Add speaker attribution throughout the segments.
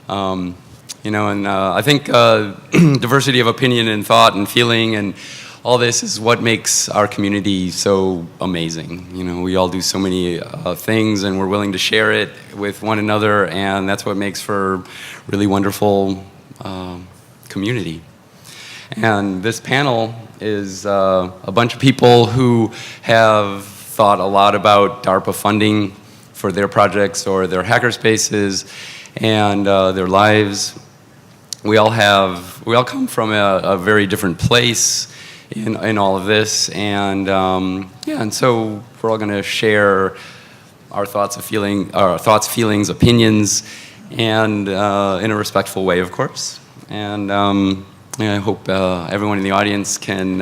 Speaker 1: And I think diversity of opinion and thought and feeling and all this is what makes our community so amazing. We all do so many things, and we're willing to share it with one another, and that's what makes for really wonderful community. And this panel is a bunch of people who have thought a lot about DARPA funding for their projects or their hackerspaces and their lives. We all come from a very different place in all of this, and and so we're all going to share our thoughts, feelings, opinions, and in a respectful way, of course. And I hope everyone in the audience can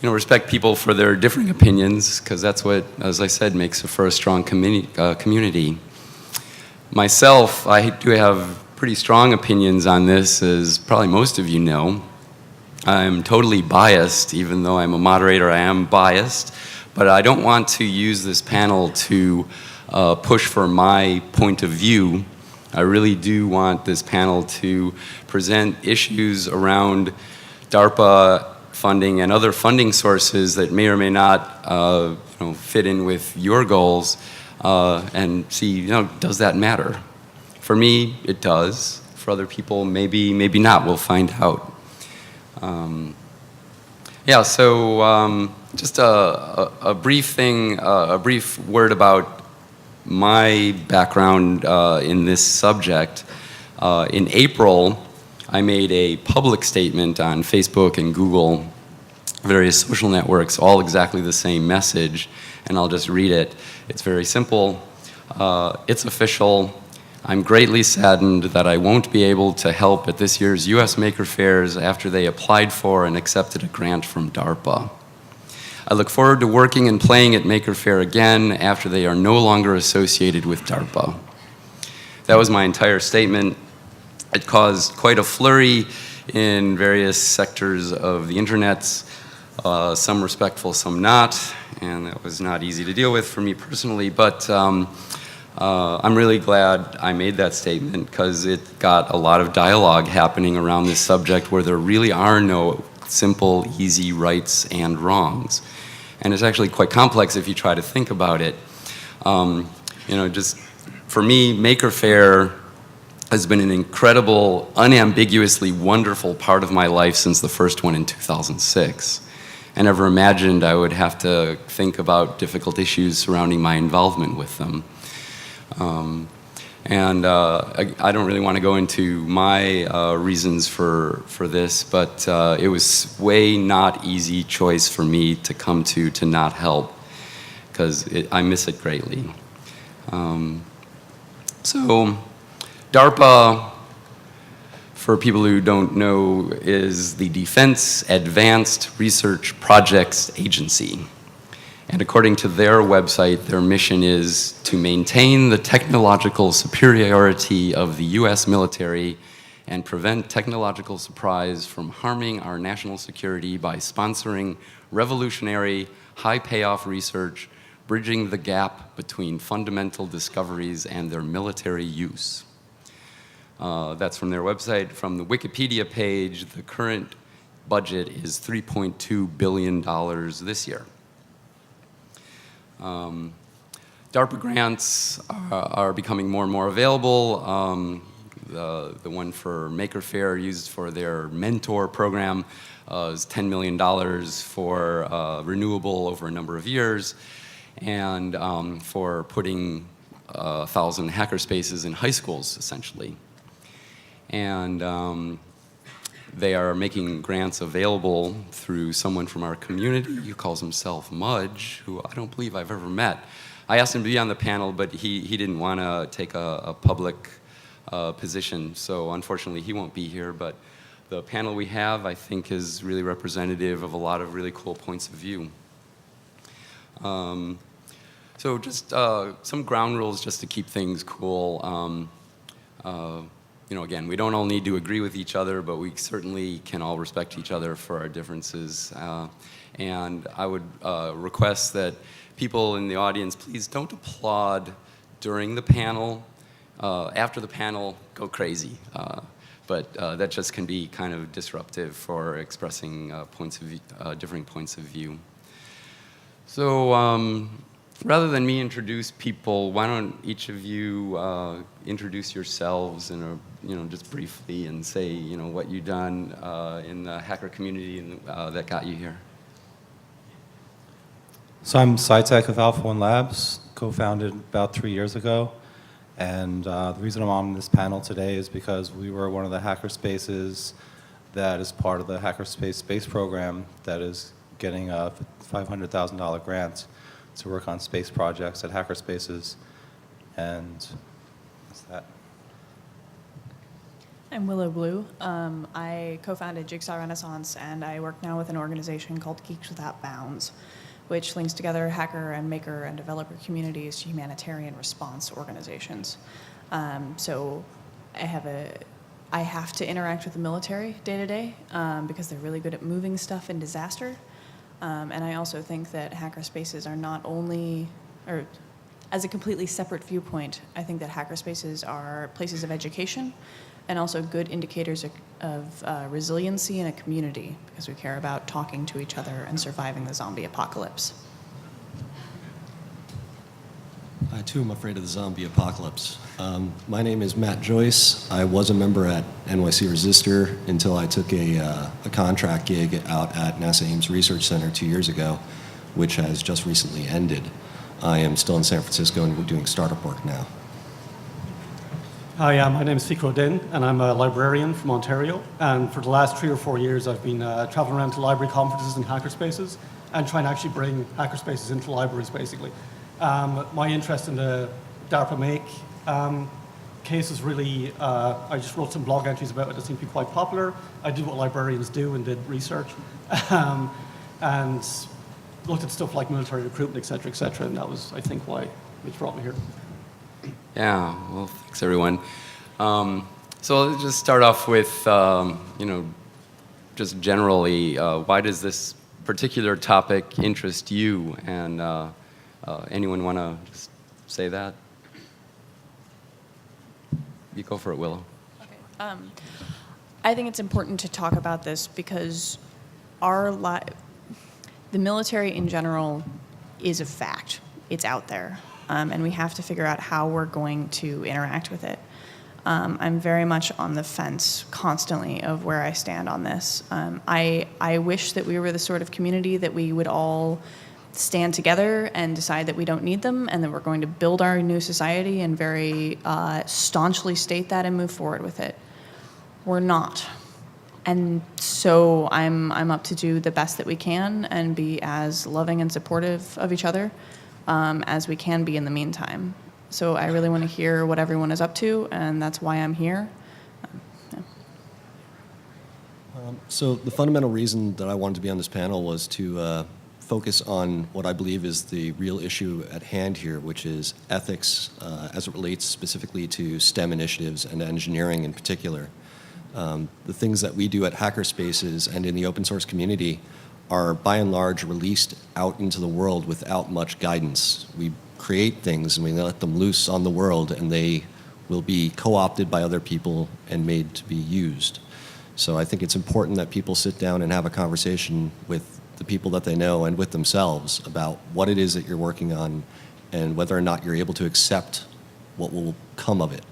Speaker 1: respect people for their differing opinions, because that's what, as I said, makes for a strong community. Myself, I do have pretty strong opinions on this, as probably most of you know. I'm totally biased. Even though I'm a moderator, I am biased. But I don't want to use this panel to push for my point of view. I really do want this panel to present issues around DARPA funding and other funding sources that may or may not fit in with your goals, and see, does that matter? For me, it does. For other people, maybe not. We'll find out. Just a brief word about my background in this subject. In April, I made a public statement on Facebook and Google, various social networks, all exactly the same message, and I'll just read it. It's very simple. It's official. I'm greatly saddened that I won't be able to help at this year's U.S. Maker Fairs after they applied for and accepted a grant from DARPA. I look forward to working and playing at Maker Faire again after they are no longer associated with DARPA. That was my entire statement. It caused quite a flurry in various sectors of the internet, some respectful, some not, and that was not easy to deal with for me personally, but I'm really glad I made that statement, because it got a lot of dialogue happening around this subject where there really are no simple, easy rights and wrongs. And it's actually quite complex if you try to think about it. Just for me, Maker Faire has been an incredible, unambiguously wonderful part of my life since the first one in 2006. I never imagined I would have to think about difficult issues surrounding my involvement with them. I don't really want to go into my reasons for this, but it was way not easy choice for me to come to not help, because I miss it greatly. So DARPA, for people who don't know, is the Defense Advanced Research Projects Agency. And according to their website, their mission is to maintain the technological superiority of the U.S. military and prevent technological surprise from harming our national security by sponsoring revolutionary, high-payoff research, bridging the gap between fundamental discoveries and their military use. That's from their website. From the Wikipedia page, the current budget is $3.2 billion this year. DARPA grants are becoming more and more available. The one for Maker Faire used for their mentor program is $10 million for renewable over a number of years, and for putting 1,000 hackerspaces in high schools, essentially. And they are making grants available through someone from our community who calls himself Mudge, who I don't believe I've ever met. I asked him to be on the panel, but he didn't want to take a public position, so unfortunately he won't be here. But the panel we have, I think, is really representative of a lot of really cool points of view. So just some ground rules just to keep things cool. Again, we don't all need to agree with each other, but we certainly can all respect each other for our differences. And I would request that people in the audience, please don't applaud during the panel, after the panel, go crazy. But that just can be kind of disruptive for expressing different points of view. So rather than me introduce people, why don't each of you introduce yourselves just briefly and say what you've done in the hacker community that got you here.
Speaker 2: So I'm SciTech of Alpha One Labs, co-founded about 3 years ago. And the reason I'm on this panel today is because we were one of the Hackerspaces that is part of the Hackerspace space program that is getting a $500,000 grant to work on space projects at Hackerspaces. And that's that.
Speaker 3: I'm Willow Blue. I co-founded Jigsaw Renaissance, and I work now with an organization called Geeks Without Bounds, which links together hacker and maker and developer communities to humanitarian response organizations. So I have to interact with the military day to day because they're really good at moving stuff in disaster. And I also think that hackerspaces are not only, or as a completely separate viewpoint, I think that hackerspaces are places of education and also good indicators of resiliency in a community, because we care about talking to each other and surviving the zombie apocalypse.
Speaker 4: I, too, am afraid of the zombie apocalypse. My name is Matt Joyce. I was a member at NYC Resistor until I took a contract gig out at NASA Ames Research Center 2 years ago, which has just recently ended. I am still in San Francisco and we're doing startup work now.
Speaker 5: Hi, my name is Fikro Din, and I'm a librarian from Ontario. And for the last 3 or 4 years, I've been traveling around to library conferences and hackerspaces and trying to actually bring hackerspaces into libraries, basically. My interest in the DARPA Make case is really, I just wrote some blog entries about it that seem to be quite popular. I did what librarians do and did research. And looked at stuff like military recruitment, et cetera, and that was, I think, why Mitch brought me here.
Speaker 1: Yeah, well, thanks everyone. So let's just start off with, just generally, why does this particular topic interest you? And anyone want to just say that? You go for it, Willow.
Speaker 3: Okay. I think it's important to talk about this because the military in general is a fact. It's out there. And we have to figure out how we're going to interact with it. I'm very much on the fence constantly of where I stand on this. I wish that we were the sort of community that we would all stand together and decide that we don't need them and that we're going to build our new society and very staunchly state that and move forward with it. We're not. And so I'm up to do the best that we can and be as loving and supportive of each other as we can be in the meantime. So I really want to hear what everyone is up to, and that's why I'm here. Yeah.
Speaker 4: So the fundamental reason that I wanted to be on this panel was to focus on what I believe is the real issue at hand here, which is ethics as it relates specifically to STEM initiatives and engineering in particular. The things that we do at Hackerspaces and in the open source community are by and large released out into the world without much guidance. We create things and we let them loose on the world and they will be co-opted by other people and made to be used. So I think it's important that people sit down and have a conversation with the people that they know and with themselves about what it is that you're working on and whether or not you're able to accept what will come of it.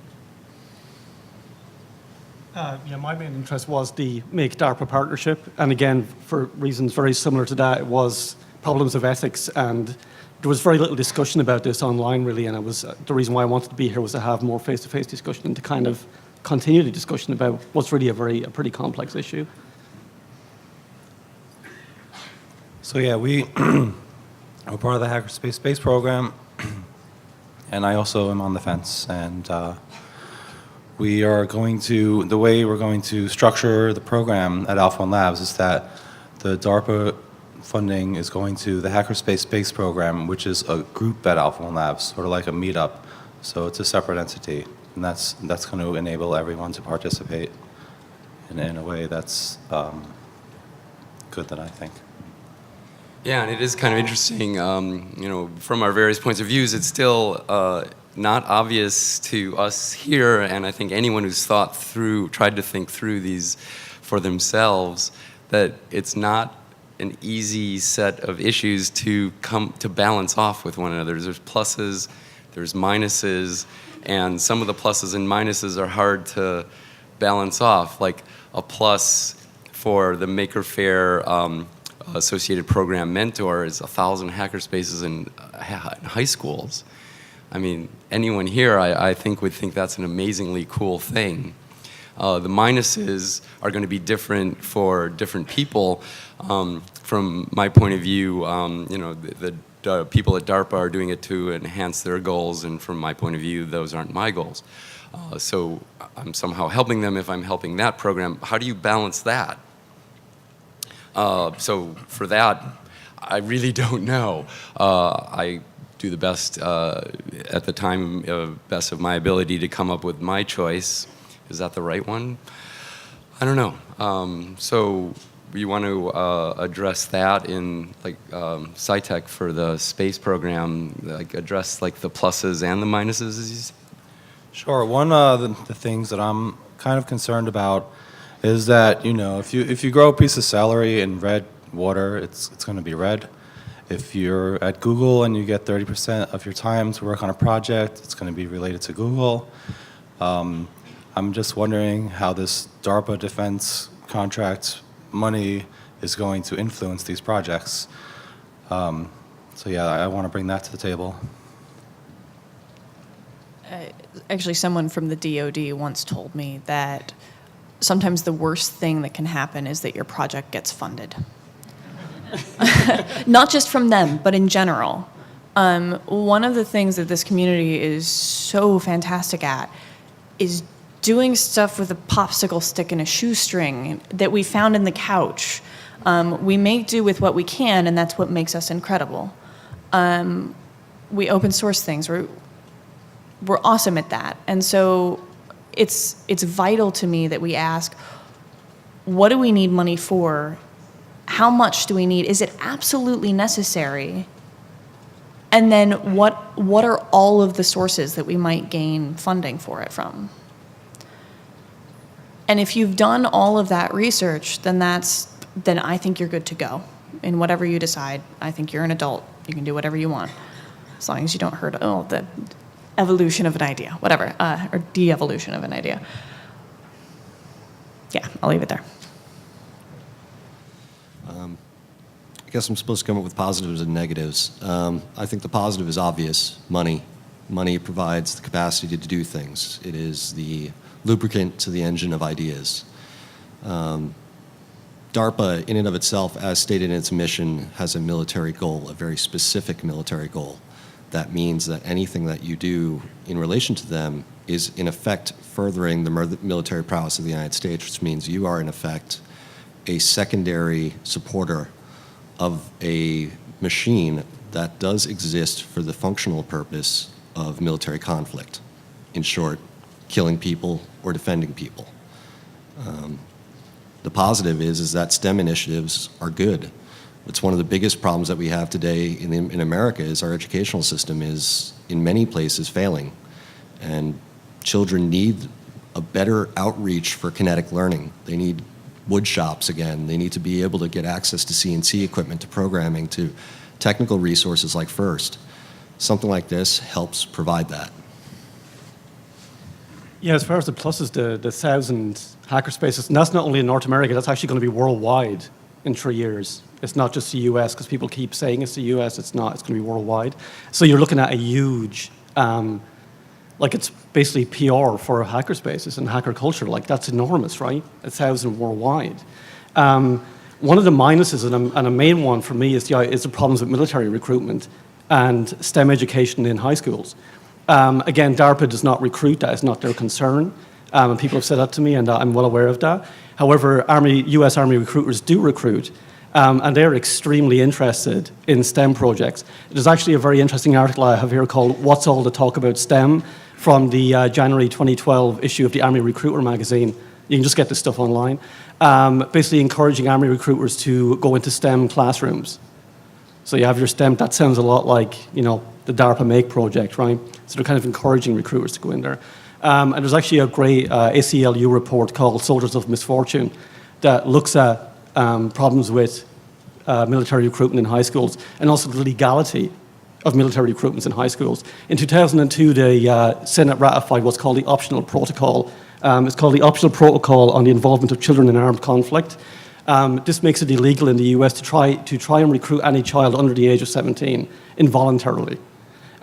Speaker 5: My main interest was the Make DARPA partnership, and again, for reasons very similar to that, it was problems of ethics, and there was very little discussion about this online, really, and it was the reason why I wanted to be here was to have more face-to-face discussion and to kind of continue the discussion about what's really a pretty complex issue.
Speaker 2: So yeah, we are part of the Hackerspace space program, and I also am on the fence. And we are going to, the way we're going to structure the program at Alpha One Labs is that the DARPA funding is going to the Hackerspace space program, which is a group at Alpha One Labs, sort of like a meetup. So it's a separate entity, and that's going to enable everyone to participate in a way that's good, that I think.
Speaker 1: Yeah, and it is kind of interesting, from our various points of views, it's still not obvious to us here, and I think anyone who's tried to think through these for themselves, that it's not an easy set of issues to balance off with one another. There's pluses, there's minuses, and some of the pluses and minuses are hard to balance off. Like a plus for the Maker Faire associated program mentor is 1,000 hackerspaces in high schools. I mean, anyone here, I think, would think that's an amazingly cool thing. The minuses are going to be different for different people. From my point of view, the people at DARPA are doing it to enhance their goals, and from my point of view, those aren't my goals. So I'm somehow helping them if I'm helping that program. How do you balance that? So for that, I really don't know. I do the best at the time, best of my ability to come up with my choice. Is that the right one? I don't know. So you want to address that in like SciTech for the space program, like address like the pluses and the minuses, as you say?
Speaker 2: Sure. One of the things that I'm kind of concerned about is that, if you grow a piece of celery in red water, it's going to be red. If you're at Google and you get 30% of your time to work on a project, it's going to be related to Google. I'm just wondering how this DARPA defense contract money is going to influence these projects. So yeah, I want to bring that to the table.
Speaker 3: Actually, someone from the DoD once told me that sometimes the worst thing that can happen is that your project gets funded. Not just from them, but in general. One of the things that this community is so fantastic at is doing stuff with a popsicle stick and a shoestring that we found in the couch. We make do with what we can, and that's what makes us incredible. We open source things. We're awesome at that. And so it's vital to me that we ask, what do we need money for? How much do we need? Is it absolutely necessary? And then what are all of the sources that we might gain funding for it from? And if you've done all of that research, then I think you're good to go. In whatever you decide, I think you're an adult. You can do whatever you want, as long as you don't hurt the evolution of an idea, whatever, or de-evolution of an idea. Yeah, I'll leave it there.
Speaker 4: I guess I'm supposed to come up with positives and negatives. I think the positive is obvious, money. Money provides the capacity to do things. It is the lubricant to the engine of ideas. DARPA, in and of itself, as stated in its mission, has a military goal, a very specific military goal. That means that anything that you do in relation to them is, in effect, furthering the military prowess of the United States, which means you are, in effect, a secondary supporter of a machine that does exist for the functional purpose of military conflict. In short, killing people or defending people. The positive is that STEM initiatives are good. It's one of the biggest problems that we have today in America is our educational system is, in many places, failing. And children need a better outreach for kinetic learning. They need wood shops again. They need to be able to get access to CNC equipment, to programming, to technical resources like FIRST. Something like this helps provide that.
Speaker 5: Yeah, as far as the pluses, the 1,000 hackerspaces, and that's not only in North America, that's actually going to be worldwide in 3 years. It's not just the US, because people keep saying it's the US, it's not, it's going to be worldwide. So you're looking at a huge, like it's basically PR for hackerspaces and hacker culture, like that's enormous, right? 1,000 worldwide. One of the minuses, and a main one for me, is the problems with military recruitment and STEM education in high schools. Again, DARPA does not recruit, that is not their concern. And people have said that to me, and I'm well aware of that. However, US Army recruiters do recruit, and they're extremely interested in STEM projects. There's actually a very interesting article I have here called What's All the Talk About STEM from the January 2012 issue of the Army Recruiter magazine. You can just get this stuff online. Basically encouraging Army recruiters to go into STEM classrooms. So you have your STEM, that sounds a lot like, the DARPA Make project, right? So they're kind of encouraging recruiters to go in there. And there's actually a great ACLU report called Soldiers of Misfortune that looks at problems with military recruitment in high schools and also the legality of military recruitments in high schools. In 2002, the Senate ratified what's called the Optional Protocol. It's called the Optional Protocol on the Involvement of Children in Armed Conflict. This makes it illegal in the US to try and recruit any child under the age of 17 involuntarily.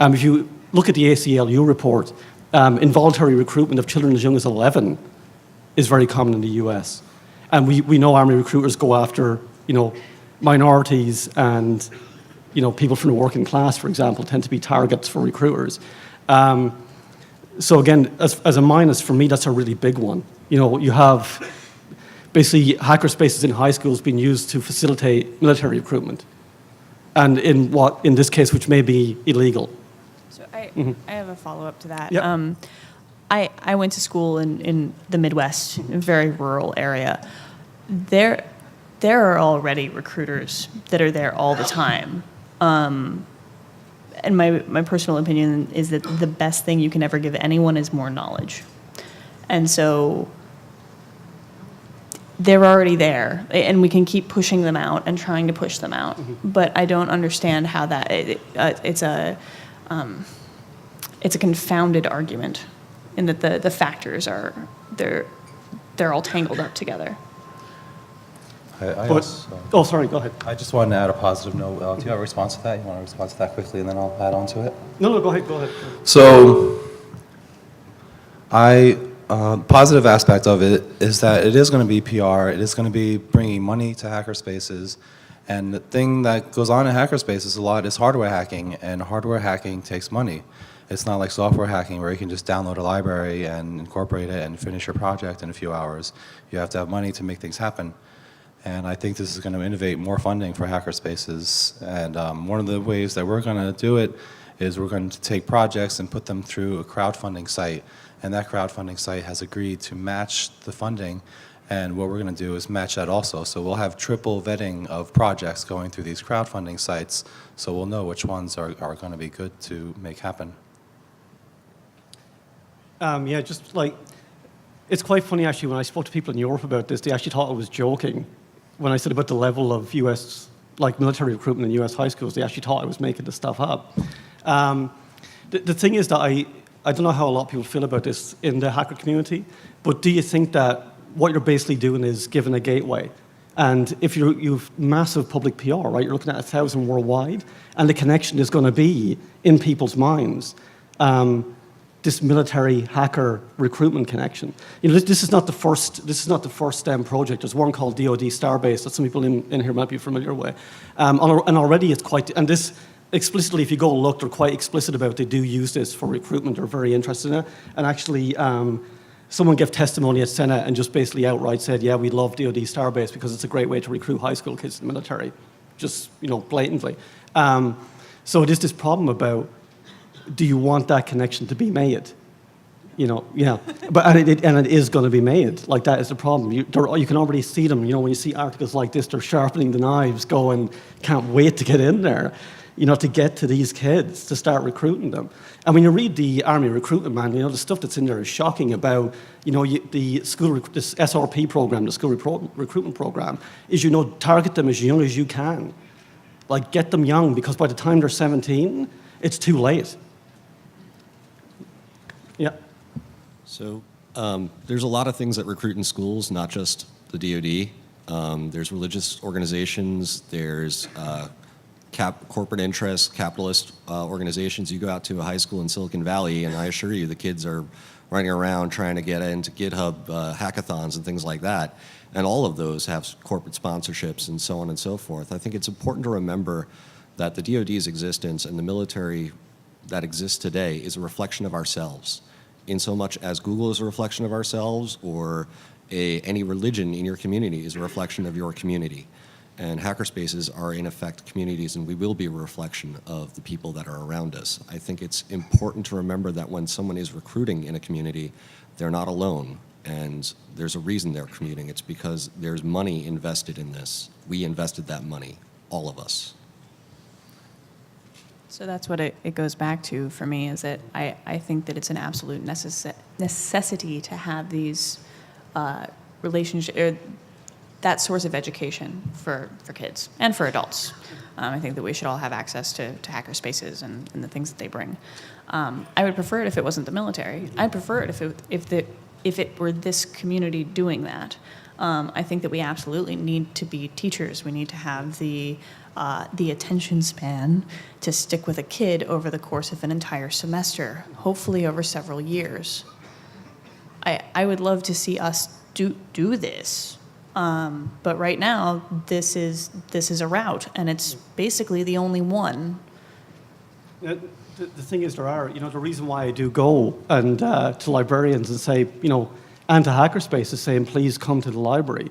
Speaker 5: If you look at the ACLU report, involuntary recruitment of children as young as 11 is very common in the US. And we know Army recruiters go after, minorities and, people from the working class, for example, tend to be targets for recruiters. So again, as a minus, for me, that's a really big one. You have basically hackerspaces in high schools being used to facilitate military recruitment. And in this case, which may be illegal.
Speaker 3: So I have a follow-up to that.
Speaker 5: Yep.
Speaker 3: I went to school in the Midwest, a very rural area. There are already recruiters that are there all the time. And my personal opinion is that the best thing you can ever give anyone is more knowledge. And so they're already there, and we can keep pushing them out and trying to push them out. Mm-hmm. But I don't understand how that it's a confounded argument, in that the factors are they're all tangled up together.
Speaker 5: Sorry, go ahead.
Speaker 2: I just wanted to add a positive note. Do you have a response to that? You want to respond to that quickly, and then I'll add on to it?
Speaker 5: No, go ahead.
Speaker 2: So, positive aspect of it is that it is going to be PR. It is going to be bringing money to hackerspaces. And the thing that goes on in hackerspaces a lot is hardware hacking, and hardware hacking takes money. It's not like software hacking where you can just download a library and incorporate it and finish your project in a few hours. You have to have money to make things happen. And I think this is going to innovate more funding for hackerspaces. And one of the ways that we're going to do it is we're going to take projects and put them through a crowdfunding site. And that crowdfunding site has agreed to match the funding. And what we're going to do is match that also. So we'll have triple vetting of projects going through these crowdfunding sites. So we'll know which ones are going to be good to make happen.
Speaker 5: Just like, it's quite funny actually, when I spoke to people in Europe about this, they actually thought I was joking. When I said about the level of US, like military recruitment in US high schools, they actually thought I was making this stuff up. The thing is that I don't know how a lot of people feel about this in the hacker community, but do you think that what you're basically doing is giving a gateway? And if you've massive public PR, right, you're looking at 1,000 worldwide, and the connection is going to be in people's minds. This military hacker recruitment connection. This is not the first STEM project. There's one called DoD Starbase that some people in here might be familiar with. And already it's quite, and this explicitly, if you go look, they're quite explicit about they do use this for recruitment. They're very interested in it. And actually, someone gave testimony at Senate and just basically outright said, yeah, we love DoD Starbase because it's a great way to recruit high school kids in the military, just, blatantly. So it is this problem about, do you want that connection to be made? But it is going to be made. Like, that is the problem. You can already see them. When you see articles like this, they're sharpening the knives, going, can't wait to get in there. To get to these kids, to start recruiting them. And when you read the Army recruitment manual, the stuff that's in there is shocking about, the school, this SRP program, the school recruitment program, is, target them as young as you can. Like, get them young, because by the time they're 17, it's too late. Yeah.
Speaker 4: So there's a lot of things that recruit in schools, not just the DoD. There's religious organizations, there's corporate interests, capitalist organizations. You go out to a high school in Silicon Valley, and I assure you the kids are running around trying to get into GitHub hackathons and things like that. And all of those have corporate sponsorships and so on and so forth. I think it's important to remember that the DoD's existence and the military that exists today is a reflection of ourselves. In so much as Google is a reflection of ourselves, or any religion in your community is a reflection of your community. And hackerspaces are, in effect, communities, and we will be a reflection of the people that are around us. I think it's important to remember that when someone is recruiting in a community, they're not alone, and there's a reason they're commuting. It's because there's money invested in this. We invested that money, all of us.
Speaker 3: So that's what it goes back to for me, is that I think that it's an absolute necessity to have these that source of education for kids and for adults. I think that we should all have access to hackerspaces and the things that they bring. I would prefer it if it wasn't the military. I'd prefer it if it were this community doing that. I think that we absolutely need to be teachers. We need to have the attention span to stick with a kid over the course of an entire semester, hopefully over several years. I would love to see us do this. But right now, this is a route, and it's basically the only one.
Speaker 5: The thing is, the reason why I do go and to librarians and say, and to hackerspaces saying, please come to the library.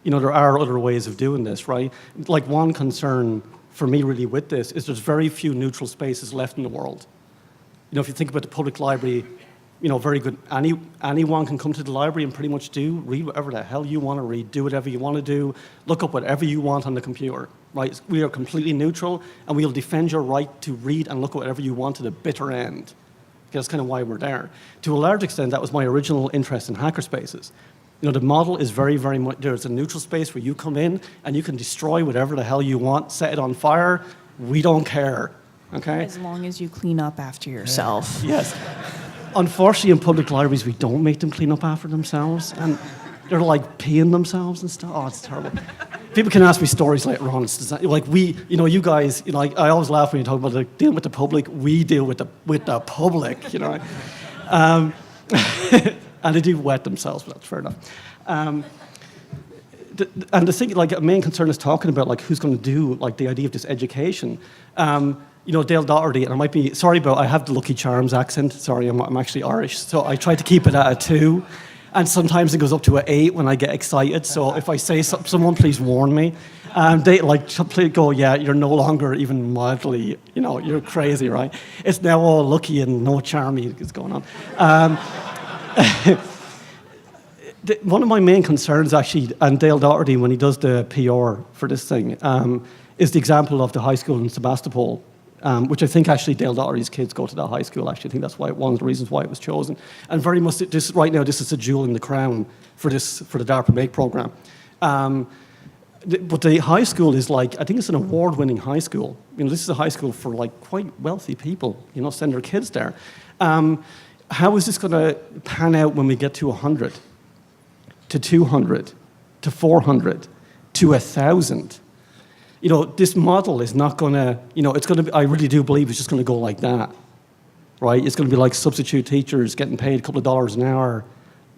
Speaker 5: There are other ways of doing this, right? Like, one concern for me really with this is there's very few neutral spaces left in the world. If you think about the public library, very good. Anyone can come to the library and pretty much read whatever the hell you want to read, do whatever you want to do, look up whatever you want on the computer, right? We are completely neutral, and we'll defend your right to read and look at whatever you want to the bitter end. That's kind of why we're there. To a large extent, that was my original interest in hackerspaces. The model is very, very much, there's a neutral space where you come in and you can destroy whatever the hell you want, set it on fire, we don't care, okay?
Speaker 3: As long as you clean up after yourself.
Speaker 5: Yes. Unfortunately, in public libraries, we don't make them clean up after themselves, and they're like peeing themselves and stuff. Oh, it's terrible. People can ask me stories later on. It's like you guys, I always laugh when you talk about dealing with the public. We deal with the public, and they do wet themselves, but that's fair enough. And the thing, a main concern is talking about who's going to do the idea of this education. Dale Doherty, and I might be, sorry about, I have the Lucky Charms accent. Sorry, I'm actually Irish, so I try to keep it at a 2. And sometimes it goes up to an 8 when I get excited. So if I say something, someone please warn me. They go, yeah, you're no longer even mildly, you're crazy, right? It's now all Lucky and no Charmy is going on. One of my main concerns, actually, and Dale Doherty, when he does the PR for this thing, is the example of the high school in Sebastopol, which I think actually Dale Doherty's kids go to that high school. Actually, I think that's one of the reasons why it was chosen. And very much, right now, this is a jewel in the crown for the DARPA Make program. But the high school is I think it's an award-winning high school. This is a high school for quite wealthy people. Send their kids there. How is this going to pan out when we get to 100, to 200, to 400, to 1,000? This model is not going to, it's going to be, I really do believe it's just going to go like that, right? It's going to be like substitute teachers getting paid a couple of dollars an hour,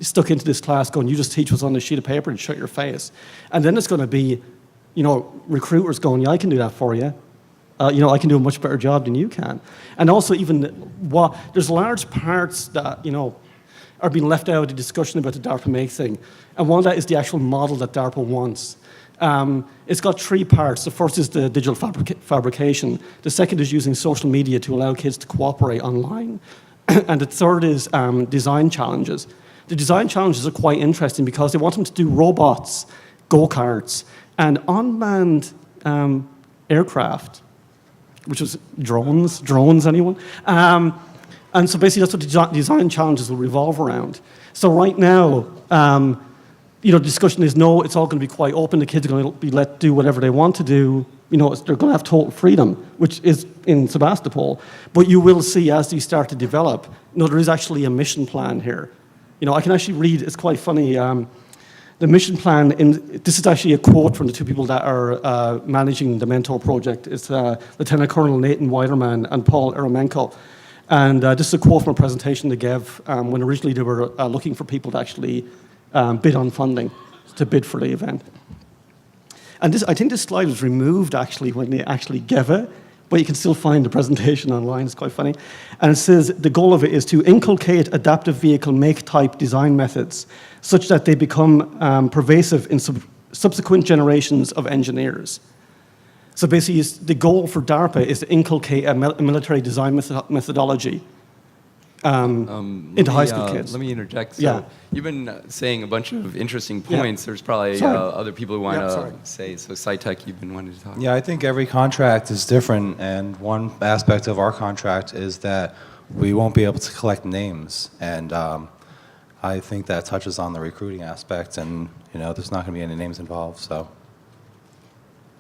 Speaker 5: stuck into this class going, you just teach what's on this sheet of paper and shut your face. And then it's going to be, recruiters going, yeah, I can do that for you. I can do a much better job than you can. And also there's large parts that, are being left out of the discussion about the DARPA Make thing. And one of that is the actual model that DARPA wants. It's got 3 parts. The first is the digital fabrication. The second is using social media to allow kids to cooperate online. And the third is design challenges. The design challenges are quite interesting because they want them to do robots, go-karts, and unmanned aircraft, which is drones, anyone? And so basically that's what the design challenges will revolve around. So right now, the discussion is no, it's all going to be quite open. The kids are going to be let do whatever they want to do. They're going to have total freedom, which is in Sebastopol. But you will see as these start to develop, there is actually a mission plan here. I can actually read, it's quite funny. The mission plan, this is actually a quote from the 2 people that are managing the Mentor project. It's Lieutenant Colonel Nathan Weiderman and Paul Eremenko. And this is a quote from a presentation they gave when originally they were looking for people to actually bid on funding, to bid for the event. And I think this slide was removed actually when they actually gave it, but you can still find the presentation online. It's quite funny. And it says the goal of it is to inculcate adaptive vehicle make-type design methods such that they become pervasive in subsequent generations of engineers. So basically, the goal for DARPA is to inculcate a military design methodology. into high school kids.
Speaker 1: Let me interject. So
Speaker 5: Yeah.
Speaker 1: you've been saying a bunch of interesting
Speaker 5: Yeah.
Speaker 1: points. There's probably
Speaker 5: Sorry.
Speaker 1: other people who want
Speaker 5: Yeah,
Speaker 1: to
Speaker 5: sorry.
Speaker 1: say. So SciTech, you've been wanting to talk.
Speaker 2: Yeah, I think every contract is different, and one aspect of our contract is that we won't be able to collect names, and I think that touches on the recruiting aspect, and there's not going to be any names involved. So,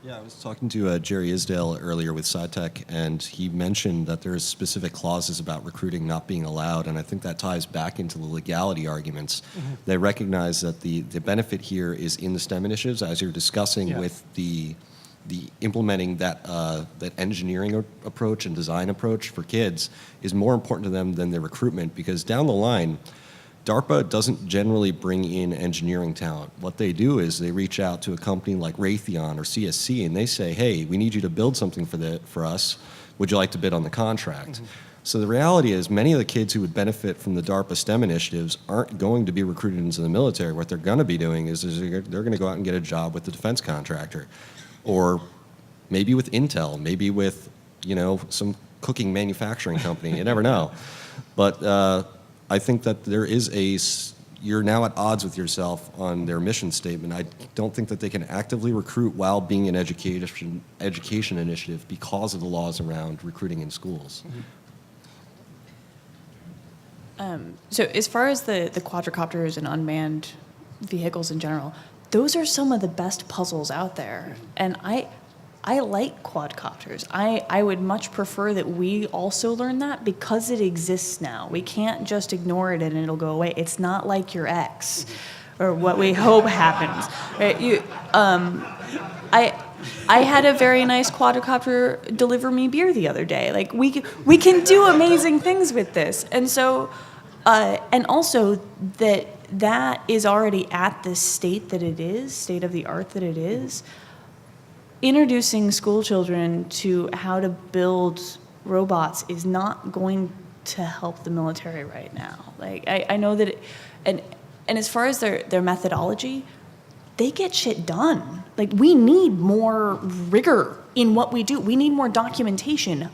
Speaker 4: Yeah, I was talking to Jerry Isdale earlier with SciTech, and he mentioned that there's specific clauses about recruiting not being allowed, and I think that ties back into the legality arguments. They recognize that the benefit here is in the STEM initiatives, as you're discussing
Speaker 5: Yeah.
Speaker 4: with the implementing that engineering approach and design approach for kids is more important to them than their recruitment, because down the line, DARPA doesn't generally bring in engineering talent. What they do is they reach out to a company like Raytheon or CSC, and they say, hey, we need you to build something for us. Would you like to bid on the contract? So the reality is many of the kids who would benefit from the DARPA STEM initiatives aren't going to be recruited into the military. What they're going to be doing is they're going to go out and get a job with the defense contractor, or maybe with Intel, maybe with some cooking manufacturing company. You never know. But I think that you're now at odds with yourself on their mission statement. I don't think that they can actively recruit while being an education initiative because of the laws around recruiting in schools.
Speaker 3: So as far as the quadricopters and unmanned vehicles in general, those are some of the best puzzles out there. And I like quadcopters. I would much prefer that we also learn that because it exists now. We can't just ignore it and it'll go away. It's not like your ex or what we hope happens. Right? I had a very nice quadcopter deliver me beer the other day. Like we can do amazing things with this. And so, and also that is already at the state that it is, state of the art that it is. Introducing school children to how to build robots is not going to help the military right now. Like I know that, and as far as their methodology, they get shit done. Like we need more rigor in what we do. We need more documentation.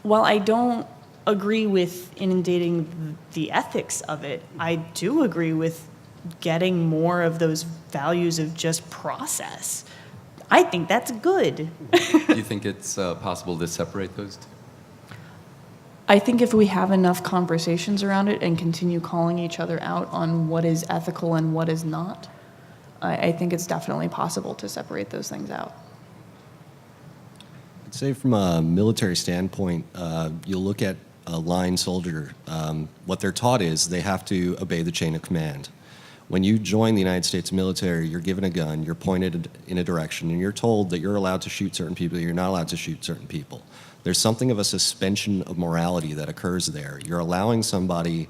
Speaker 3: While I don't agree with inundating the ethics of it, I do agree with getting more of those values of just process. I think that's good.
Speaker 1: Do you think it's possible to separate those two?
Speaker 3: I think if we have enough conversations around it and continue calling each other out on what is ethical and what is not, I think it's definitely possible to separate those things out.
Speaker 4: I'd say from a military standpoint, you'll look at a line soldier. What they're taught is they have to obey the chain of command. When you join the United States military, you're given a gun, you're pointed in a direction, and you're told that you're allowed to shoot certain people, you're not allowed to shoot certain people. There's something of a suspension of morality that occurs there. You're allowing somebody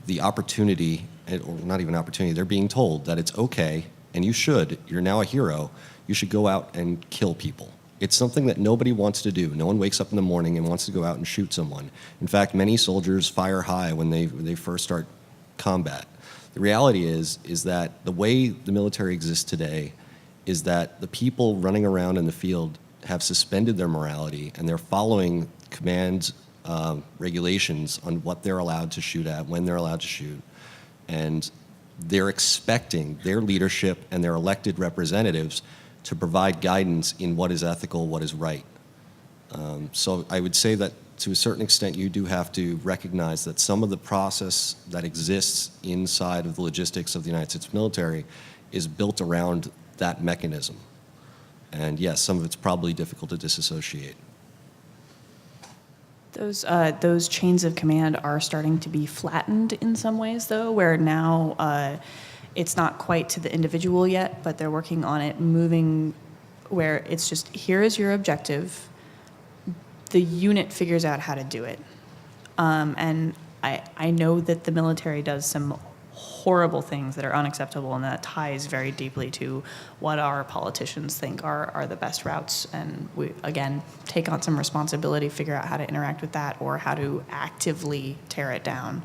Speaker 4: the opportunity, or not even opportunity, they're being told that it's okay, and you're now a hero, you should go out and kill people. It's something that nobody wants to do. No one wakes up in the morning and wants to go out and shoot someone. In fact, many soldiers fire high when they first start combat. The reality is that the way the military exists today is that the people running around in the field have suspended their morality and they're following command regulations on what they're allowed to shoot at, when they're allowed to shoot. And they're expecting their leadership and their elected representatives to provide guidance in what is ethical, what is right. So I would say that to a certain extent, you do have to recognize that some of the process that exists inside of the logistics of the United States military is built around that mechanism. And yes, some of it's probably difficult to disassociate.
Speaker 3: Those chains of command are starting to be flattened in some ways, though, where now it's not quite to the individual yet, but they're working on it, moving where it's just, here is your objective. The unit figures out how to do it. And I know that the military does some horrible things that are unacceptable, and that ties very deeply to what our politicians think are the best routes. And we, again, take on some responsibility, figure out how to interact with that or how to actively tear it down.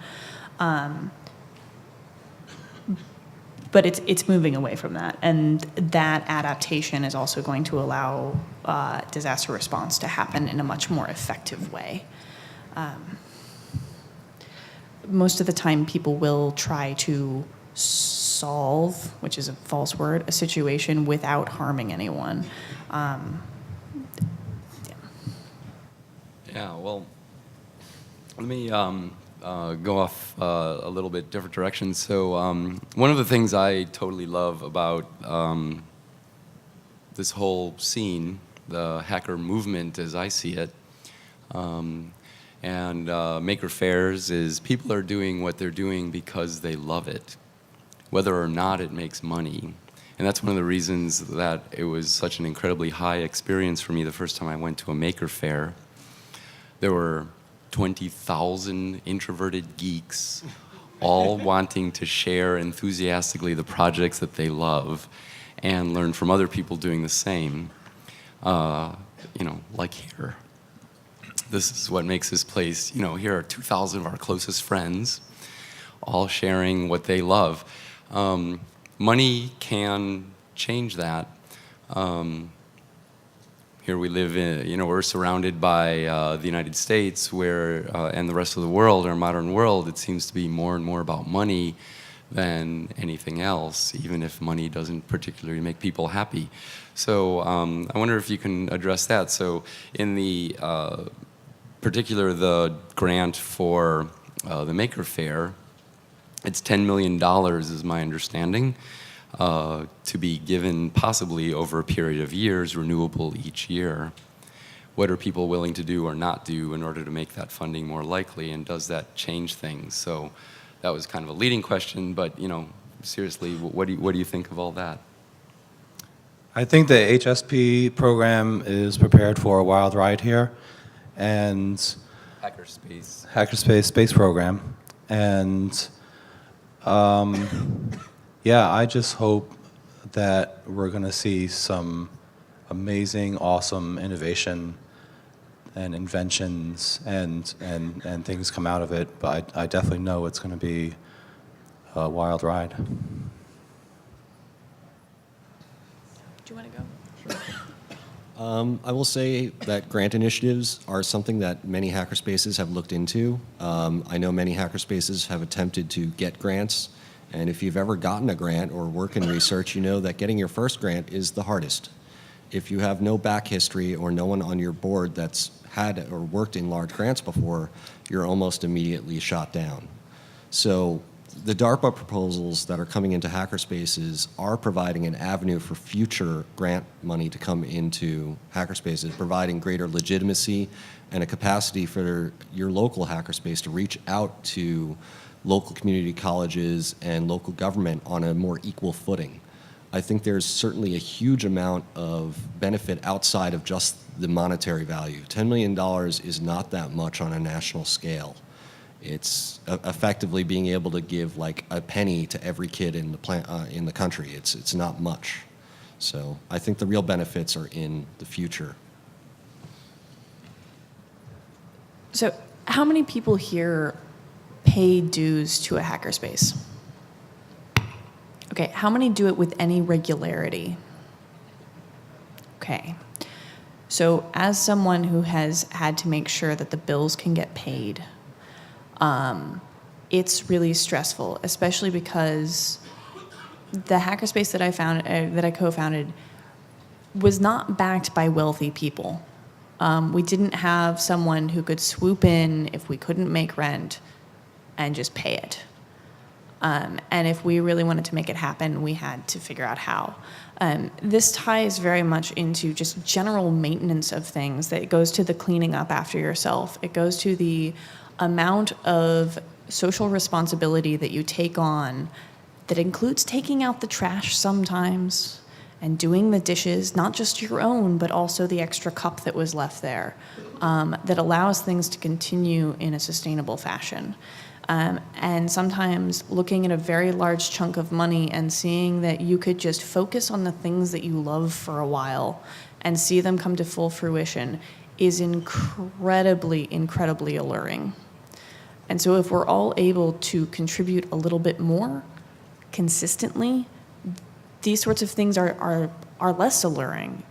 Speaker 3: But it's moving away from that, and that adaptation is also going to allow disaster response to happen in a much more effective way. most of the time people will try to solve, which is a false word, a situation without harming anyone.
Speaker 1: Yeah, well, let me go off a little bit different direction. So one of the things I totally love about this whole scene, the hacker movement as I see it, and maker fairs, is people are doing what they're doing because they love it, whether or not it makes money. And that's one of the reasons that it was such an incredibly high experience for me the first time I went to a maker fair. There were 20,000 introverted geeks all wanting to share enthusiastically the projects that they love and learn from other people doing the same, like here. This is what makes this place, here are 2,000 of our closest friends all sharing what they love. Money can change that. Here we live in, we're surrounded by the United States and the rest of the world, our modern world. It seems to be more and more about money than anything else, even if money doesn't particularly make people happy. So I wonder if you can address that. So in the particular, the grant for the Maker Faire, it's $10 million is my understanding. To be given possibly over a period of years, renewable each year. What are people willing to do or not do in order to make that funding more likely, and does that change things? So that was kind of a leading question, but seriously, what do you think of all that?
Speaker 2: I think the HSP program is prepared for a wild ride here, and Hackerspace space program, and yeah, I just hope that we're going to see some amazing, awesome innovation and inventions and things come out of it. But I definitely know it's going to be a wild ride.
Speaker 3: Do you want to go?
Speaker 4: I will say that grant initiatives are something that many hackerspaces have looked into. I know many hackerspaces have attempted to get grants. And if you've ever gotten a grant or work in research, you know that getting your first grant is the hardest. If you have no back history or no one on your board that's had or worked in large grants before, you're almost immediately shot down. So the DARPA proposals that are coming into hackerspaces are providing an avenue for future grant money to come into hackerspaces, providing greater legitimacy and a capacity for your local hackerspace to reach out to local community colleges and local government on a more equal footing. I think there's certainly a huge amount of benefit outside of just the monetary value. $10 million is not that much on a national scale. It's effectively being able to give like a penny to every kid in the country. It's not much. So I think the real benefits are in the future.
Speaker 3: So how many people here pay dues to a hackerspace? Okay, how many do it with any regularity? Okay. So as someone who has had to make sure that the bills can get paid, it's really stressful, especially because the hackerspace that I co-founded was not backed by wealthy people. We didn't have someone who could swoop in if we couldn't make rent and just pay it. And if we really wanted to make it happen, we had to figure out how. This ties very much into just general maintenance of things. That it goes to the cleaning up after yourself. It goes to the amount of social responsibility that you take on that includes taking out the trash sometimes and doing the dishes, not just your own, but also the extra cup that was left there, that allows things to continue in a sustainable fashion. And sometimes looking at a very large chunk of money and seeing that you could just focus on the things that you love for a while and see them come to full fruition is incredibly, incredibly alluring. And so if we're all able to contribute a little bit more consistently, these sorts of things are less alluring.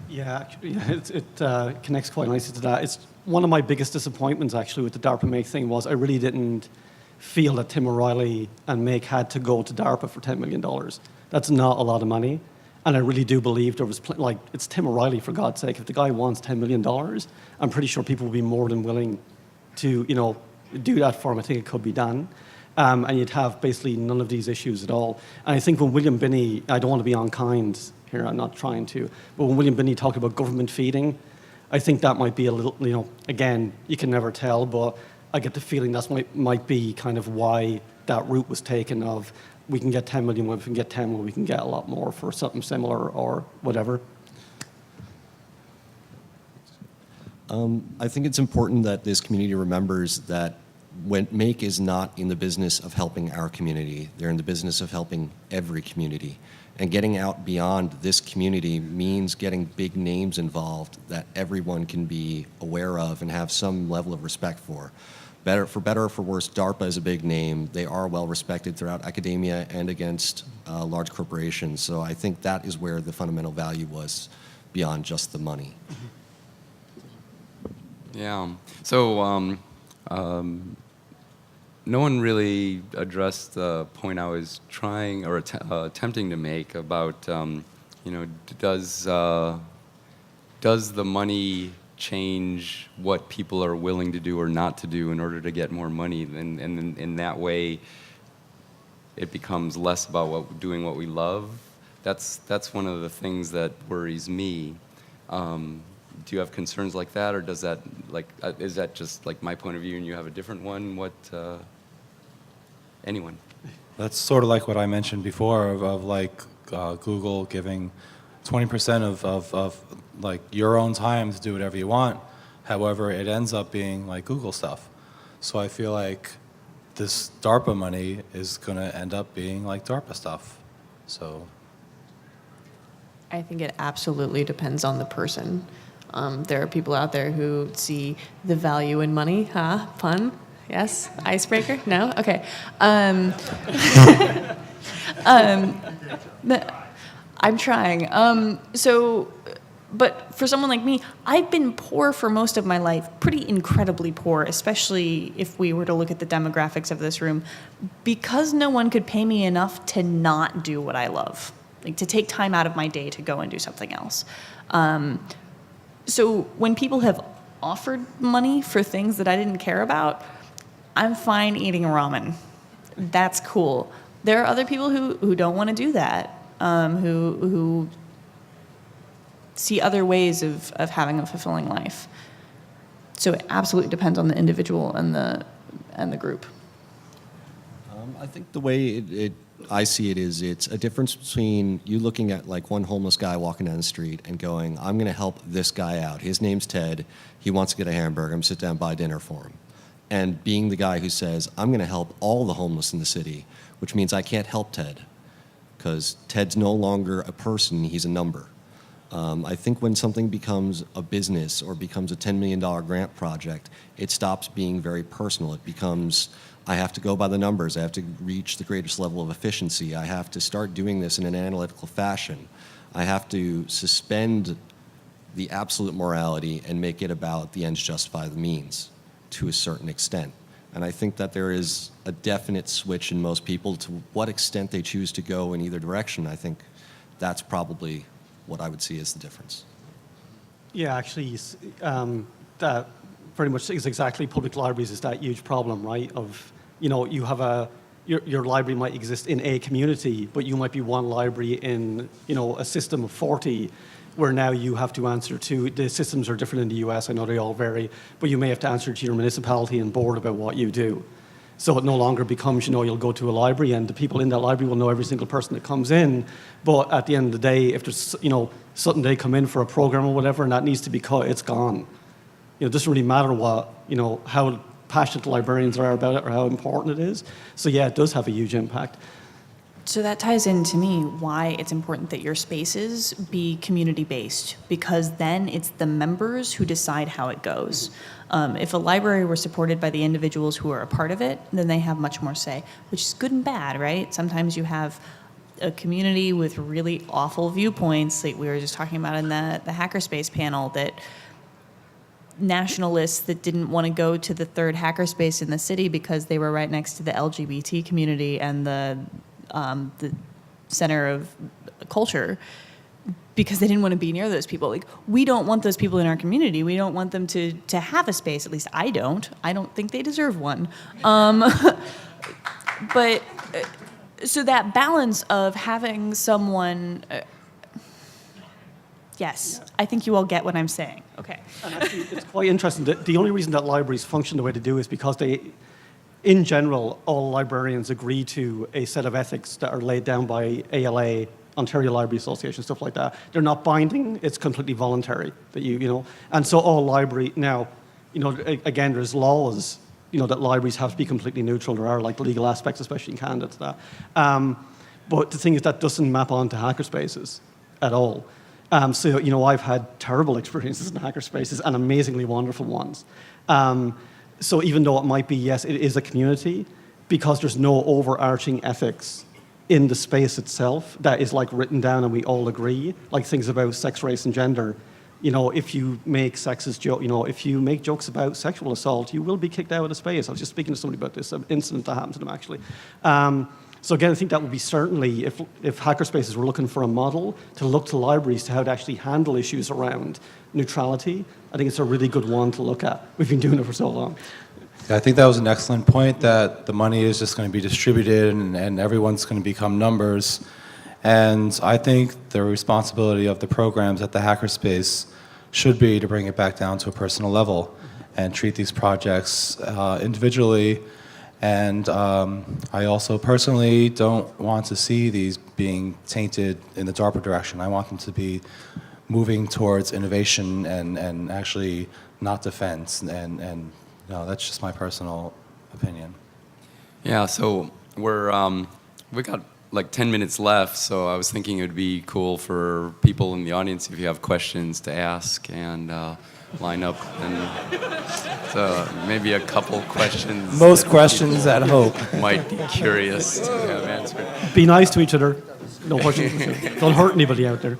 Speaker 5: Yeah, actually, it connects quite nicely to that. It's one of my biggest disappointments, actually, with the DARPA Make thing was I really didn't feel that Tim O'Reilly and Make had to go to DARPA for $10 million. That's not a lot of money. And I really do believe there was, it's Tim O'Reilly, for God's sake. If the guy wants $10 million, I'm pretty sure people will be more than willing to, do that for him. I think it could be done. And you'd have basically none of these issues at all. And I think when William Binney, I don't want to be unkind here, I'm not trying to, but when William Binney talked about government feeding, I think that might be a little, again, you can never tell, but I get the feeling that might be kind of why that route was taken of we can get 10 million, well, if we can get 10, well, we can get a lot more for something similar or whatever.
Speaker 4: I think it's important that this community remembers that when Make is not in the business of helping our community, they're in the business of helping every community. And getting out beyond this community means getting big names involved that everyone can be aware of and have some level of respect for. For better or for worse, DARPA is a big name. They are well respected throughout academia and against large corporations. So I think that is where the fundamental value was beyond just the money.
Speaker 1: Yeah. So no one really addressed the point I was trying or attempting to make about, does the money change what people are willing to do or not to do in order to get more money? And in that way, it becomes less about doing what we love. That's one of the things that worries me. Do you have concerns like that, or does that is that just like my point of view and you have a different one? What anyone?
Speaker 2: That's sort of like what I mentioned before of Google giving 20% of like your own time to do whatever you want. However, it ends up being like Google stuff. So I feel like this DARPA money is going to end up being like DARPA stuff. So
Speaker 6: I think it absolutely depends on the person. There are people out there who see the value in money. Pun? Yes? Icebreaker? No? Okay. I'm trying. But for someone like me, I've been poor for most of my life, pretty incredibly poor, especially if we were to look at the demographics of this room, because no one could pay me enough to not do what I love, like to take time out of my day to go and do something else. So when people have offered money for things that I didn't care about, I'm fine eating ramen. That's cool. There are other people who don't want to do that, who see other ways of having a fulfilling life. So it absolutely depends on the individual and the group.
Speaker 4: I think the way I see it is it's a difference between you looking at like one homeless guy walking down the street and going, I'm going to help this guy out. His name's Ted. He wants to get a hamburger. I'm going to sit down and buy dinner for him. And being the guy who says, I'm going to help all the homeless in the city, which means I can't help Ted because Ted's no longer a person. He's a number. I think when something becomes a business or becomes a $10 million grant project, it stops being very personal. It becomes, I have to go by the numbers. I have to reach the greatest level of efficiency. I have to start doing this in an analytical fashion. I have to suspend the absolute morality and make it about the ends justify the means to a certain extent. And I think that there is a definite switch in most people to what extent they choose to go in either direction. I think that's probably what I would see as the difference.
Speaker 5: Yeah, actually, that pretty much is exactly public libraries is that huge problem, right? Of, you have your library might exist in a community, but you might be one library in, a system of 40, where now you have to answer to, the systems are different in the US, I know they all vary, but you may have to answer to your municipality and board about what you do. So it no longer becomes, you'll go to a library and the people in that library will know every single person that comes in. But at the end of the day, if there's, something they come in for a program or whatever and that needs to be cut, it's gone. It doesn't really matter what, how passionate the librarians are about it or how important it is. So yeah, it does have a huge impact.
Speaker 3: So that ties into me why it's important that your spaces be community-based, because then it's the members who decide how it goes. If a library were supported by the individuals who are a part of it, then they have much more say, which is good and bad, right? Sometimes you have
Speaker 6: a community with really awful viewpoints, like we were just talking about in the Hackerspace panel, that nationalists that didn't want to go to the third hackerspace in the city because they were right next to the LGBT community and the center of culture, because they didn't want to be near those people. Like, we don't want those people in our community. We don't want them to have a space. At least I don't. I don't think they deserve one. But so that balance of having someone. Yes, I think you all get what I'm saying. Okay.
Speaker 5: And actually, it's quite interesting. The only reason that libraries function the way they do is because they, in general, all librarians agree to a set of ethics that are laid down by ALA, Ontario Library Association, stuff like that. They're not binding. It's completely voluntary. That you know, and so all library now, you know, again, there's laws, you know, that libraries have to be completely neutral. There are like legal aspects, especially in Canada, to that. But the thing is, that doesn't map onto hackerspaces at all. So, you know, I've had terrible experiences in hackerspaces and amazingly wonderful ones. So even though it might be, yes, it is a community, because there's no overarching ethics in the space itself that is like written down and we all agree, like things about sex, race, and gender. You know, if you make sexist joke, you know, if you make jokes about sexual assault, you will be kicked out of the space. I was just speaking to somebody about this incident that happened to them, actually. So again, I think that would be certainly, if Hackerspaces were looking for a model to look to libraries to how to actually handle issues around neutrality, I think it's a really good one to look at. We've been doing it for so long.
Speaker 2: Yeah, I think that was an excellent point, that the money is just going to be distributed and everyone's going to become numbers. And I think the responsibility of the programs at the Hackerspace should be to bring it back down to a personal level and treat these projects individually. And I also personally don't want to see these being tainted in the DARPA direction. I want them to be moving towards innovation and actually not defense. And you know, that's just my personal opinion.
Speaker 1: Yeah, so we got like 10 minutes left, so I was thinking it would be cool for people in the audience, if you have questions, to ask and line up, and so maybe a couple questions.
Speaker 2: Most questions at Hope.
Speaker 1: Might be curious to have answered.
Speaker 5: Be nice to each other. No questions. Don't hurt anybody out there.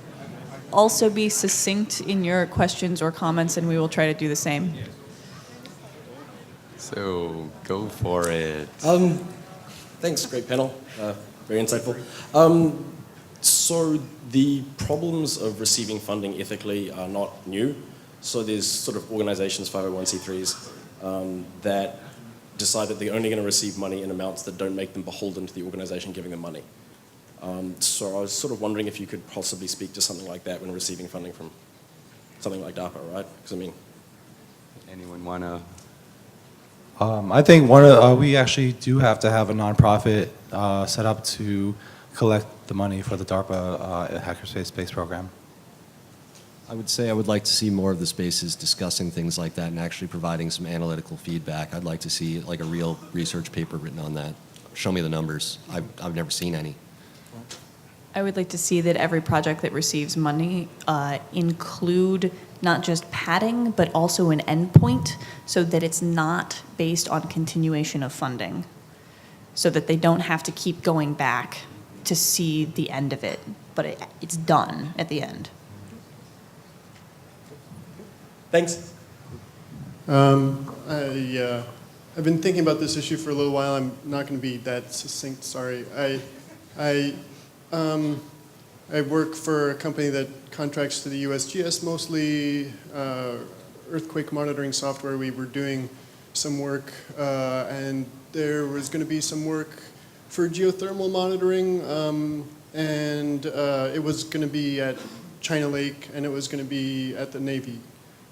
Speaker 6: Also be succinct in your questions or comments, and we will try to do the same.
Speaker 1: So go for it.
Speaker 7: Thanks, great panel. Very insightful. So the problems of receiving funding ethically are not new. So there's sort of organizations, 501c3s, that decide that they're only going to receive money in amounts that don't make them beholden to the organization giving them money. So I was sort of wondering if you could possibly speak to something like that when receiving funding from something like DARPA, right? Because I mean,
Speaker 1: Anyone want to?
Speaker 2: I think we actually do have to have a nonprofit set up to collect the money for the DARPA Hackerspace Space program.
Speaker 4: I would say I would like to see more of the spaces discussing things like that and actually providing some analytical feedback. I'd like to see like a real research paper written on that. Show me the numbers. I've never seen any.
Speaker 6: I would like to see that every project that receives money include not just padding, but also an endpoint, so that it's not based on continuation of funding, so that they don't have to keep going back to see the end of it, but it's done at the end.
Speaker 7: thanks.
Speaker 8: I've been thinking about this issue for a little while. I'm not going to be that succinct, sorry. I work for a company that contracts to the USGS, mostly earthquake monitoring software. We were doing some work, and there was going to be some work for geothermal monitoring, and it was going to be at China Lake, and it was going to be at the Navy.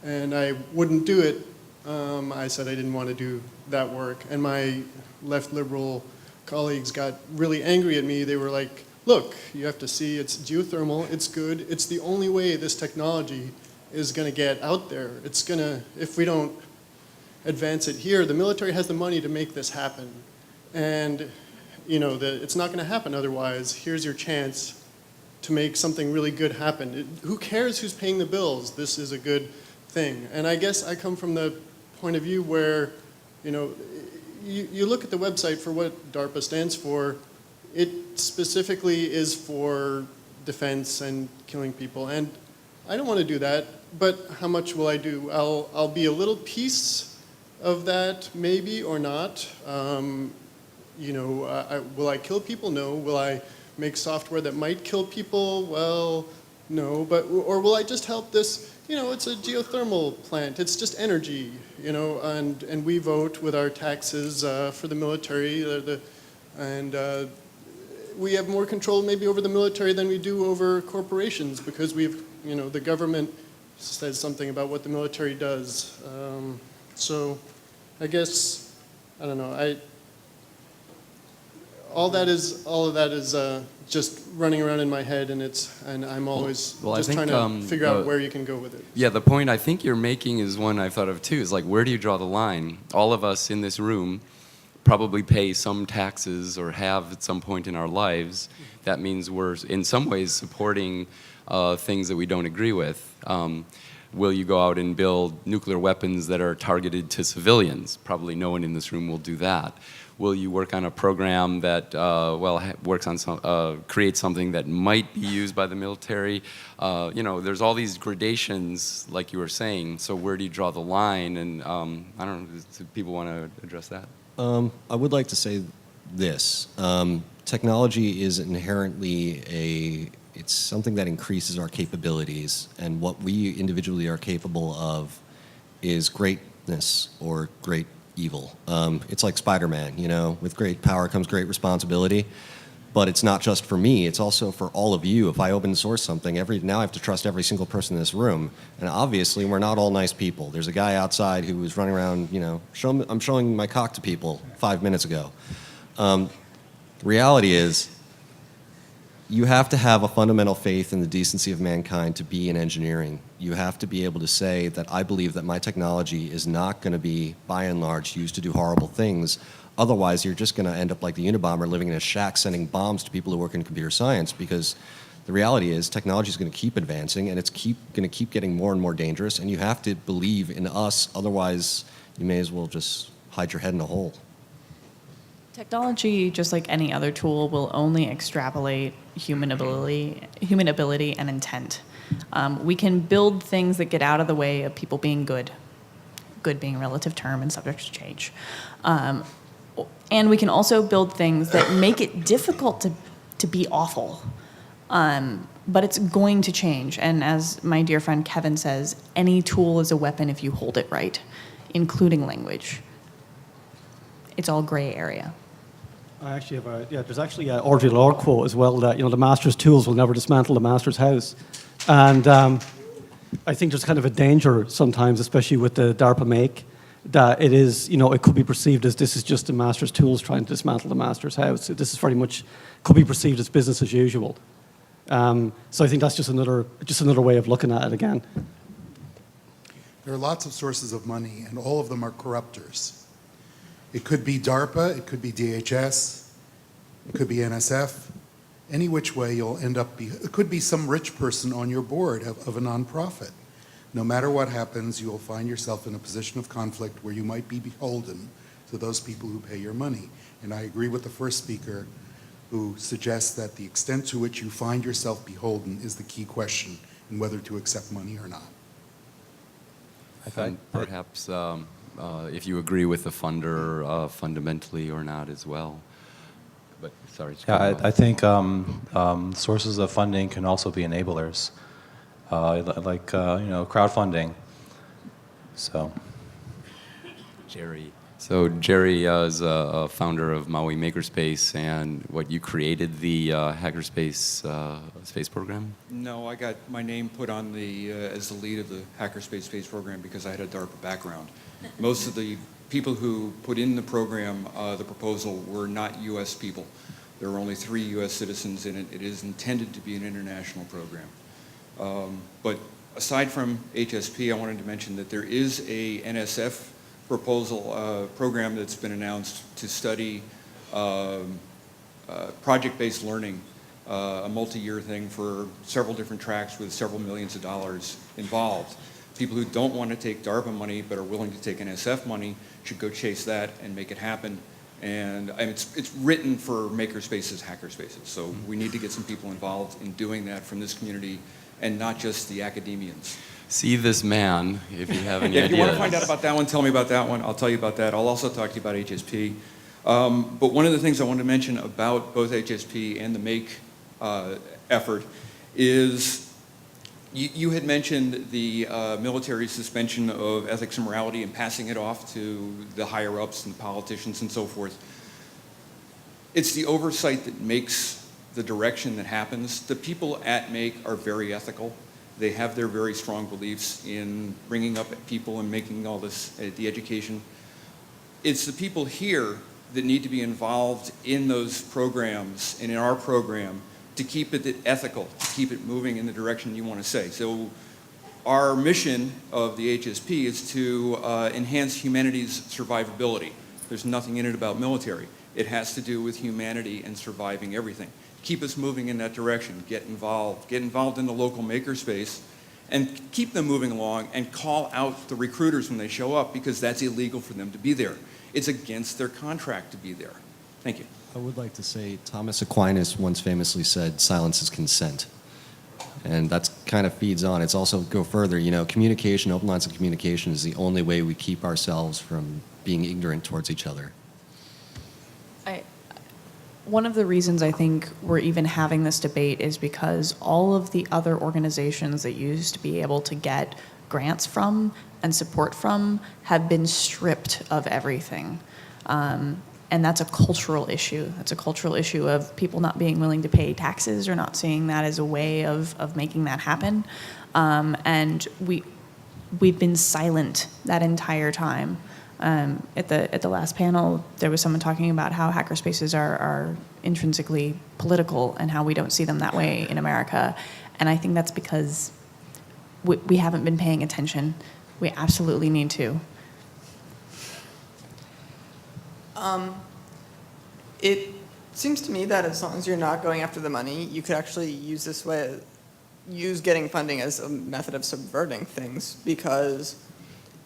Speaker 8: And I wouldn't do it. I said I didn't want to do that work. And my left liberal colleagues got really angry at me. They were like, look, you have to see it's geothermal, it's good. It's the only way this technology is going to get out there. It's going to, if we don't advance it here, the military has the money to make this happen. And, you know, it's not going to happen otherwise. Here's your chance to make something really good happen. Who cares who's paying the bills? This is a good thing. And I guess I come from the point of view where, you know, you look at the website for what DARPA stands for, it specifically is for defense and killing people, and I don't want to do that. But how much will I do? I'll be a little piece of that, maybe or not. Will I kill people? No. Will I make software that might kill people? Well, no. Or will I just help this? It's a geothermal plant. It's just energy. And we vote with our taxes for the military. We have more control maybe over the military than we do over corporations because the government says something about what the military does. So I guess, I don't know, all of that is just running around in my head, and I'm always just trying to figure out where you can go with it.
Speaker 1: Yeah, the point I think you're making is one I've thought of too, is like, where do you draw the line? All of us in this room probably pay some taxes or have at some point in our lives. That means we're in some ways supporting things that we don't agree with. Will you go out and build nuclear weapons that are targeted to civilians? Probably no one in this room will do that. Will you work on a program that works on creates something that might be used by the military? There's all these gradations, like you were saying. So where do you draw the line? And I don't know. Do people want to address that?
Speaker 4: I would like to say this. Technology is inherently it's something that increases our capabilities, and what we individually are capable of is greatness or great evil. It's like Spider-Man, with great power comes great responsibility, but it's not just for me, it's also for all of you. If I open source something, now I have to trust every single person in this room, and obviously we're not all nice people. There's a guy outside who was running around, I'm showing my cock to people 5 minutes ago. The reality is, you have to have a fundamental faith in the decency of mankind to be in engineering. You have to be able to say that I believe that my technology is not going to be, by and large, used to do horrible things. Otherwise, you're just going to end up like the Unabomber, living in a shack sending bombs to people who work in computer science, because the reality is technology is going to keep advancing, and it's going to keep getting more and more dangerous, and you have to believe in us. Otherwise, you may as well just hide your head in a hole.
Speaker 3: Technology, just like any other tool, will only extrapolate human ability and intent. We can build things that get out of the way of people being good being a relative term and subject to change. And we can also build things that make it difficult to be awful. But it's going to change. And as my dear friend Kevin says, any tool is a weapon if you hold it right, including language. It's all gray area.
Speaker 5: I actually have there's actually an Audre Lorde quote as well that, the master's tools will never dismantle the master's house. And I think there's kind of a danger sometimes, especially with the DARPA make, that it is, it could be perceived as this is just the master's tools trying to dismantle the master's house. This is very much, could be perceived as business as usual. So I think that's just another way of looking at it again.
Speaker 9: There are lots of sources of money, and all of them are corruptors. It could be DARPA, it could be DHS, it could be NSF. Any which way you'll end up, it could be some rich person on your board of a nonprofit. No matter what happens, you will find yourself in a position of conflict where you might be beholden to those people who pay your money. And I agree with the first speaker who suggests that the extent to which you find yourself beholden is the key question in whether to accept money or not.
Speaker 1: And perhaps if you agree with the funder fundamentally or not as well. But sorry.
Speaker 2: I think sources of funding can also be enablers, like crowdfunding. So.
Speaker 1: Jerry. So Jerry is a founder of Maui Makerspace, and you created the Hackerspace space program?
Speaker 10: No, I got my name put on as the lead of the Hackerspace space program because I had a DARPA background. Most of the people who put in the program, the proposal, were not U.S. people. There were only 3 U.S. citizens in it. It is intended to be an international program. But aside from HSP, I wanted to mention that there is a NSF program that's been announced to study project-based learning, a multi-year thing for several different tracks with several millions of dollars involved. People who don't want to take DARPA money but are willing to take NSF money should go chase that and make it happen. And it's written for makerspaces, hackerspaces. So we need to get some people involved in doing that from this community and not just the academians.
Speaker 1: See this man if you have any
Speaker 10: If
Speaker 1: ideas.
Speaker 10: you want to find out about that one, tell me about that one. I'll tell you about that. I'll also talk to you about HSP. But one of the things I wanted to mention about both HSP and the MAKE effort is you had mentioned the military suspension of ethics and morality and passing it off to the higher-ups and the politicians and so forth. It's the oversight that makes the direction that happens. The people at MAKE are very ethical. They have their very strong beliefs in bringing up people and making all this, the education. It's the people here that need to be involved in those programs and in our program to keep it ethical, to keep it moving in the direction you want to say. So our mission of the HSP is to enhance humanity's survivability. There's nothing in it about military. It has to do with humanity and surviving everything. Keep us moving in that direction. Get involved in the local makerspace and keep them moving along and call out the recruiters when they show up because that's illegal for them to be there. It's against their contract to be there. Thank you.
Speaker 4: I would like to say Thomas Aquinas once famously said, silence is consent. And that kind of feeds on. It's also, go further, communication, open lines of communication is the only way we keep ourselves from being ignorant towards each other.
Speaker 3: One of the reasons I think we're even having this debate is because all of the other organizations that used to be able to get grants from and support from have been stripped of everything. And that's a cultural issue. That's a cultural issue of people not being willing to pay taxes or not seeing that as a way of making that happen. And we've been silent that entire time. At the last panel, there was someone talking about how hackerspaces are intrinsically political and how we don't see them that way in America. And I think that's because we haven't been paying attention. We absolutely need to.
Speaker 11: It seems to me that as long as you're not going after the money, you could actually use getting funding as a method of subverting things, because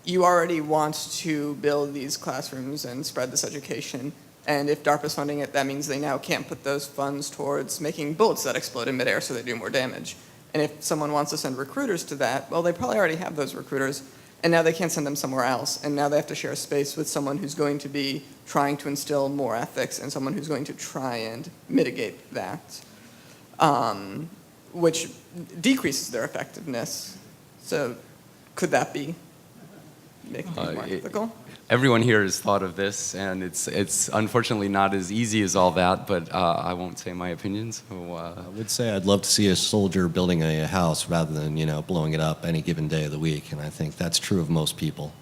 Speaker 11: you already want to build these classrooms and spread this education. And if DARPA's funding it, that means they now can't put those funds towards making bullets that explode in midair so they do more damage. And if someone wants to send recruiters to that, well, they probably already have those recruiters, and now they can't send them somewhere else. And now they have to share a space with someone who's going to be trying to instill more ethics and someone who's going to try and mitigate that, which decreases their effectiveness. So could that be making things more ethical?
Speaker 1: Everyone here has thought of this, and it's unfortunately not as easy as all that, but I won't say my opinion. So,
Speaker 4: I would say I'd love to see a soldier building a house rather than, blowing it up any given day of the week, and I think that's true of most people.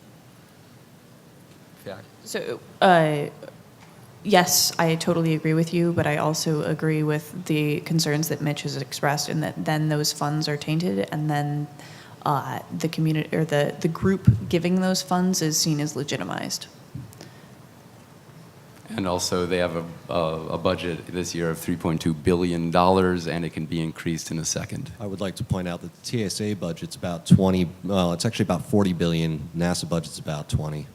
Speaker 1: yeah.
Speaker 3: So, yes, I totally agree with you, but I also agree with the concerns that Mitch has expressed in that then those funds are tainted, and then the community or the group giving those funds is seen as legitimized.
Speaker 1: And also, they have a budget this year of $3.2 billion, and it can be increased in a second.
Speaker 4: I would like to point out that the TSA budget's about 20, well, it's actually about 40 billion. NASA budget's about 20.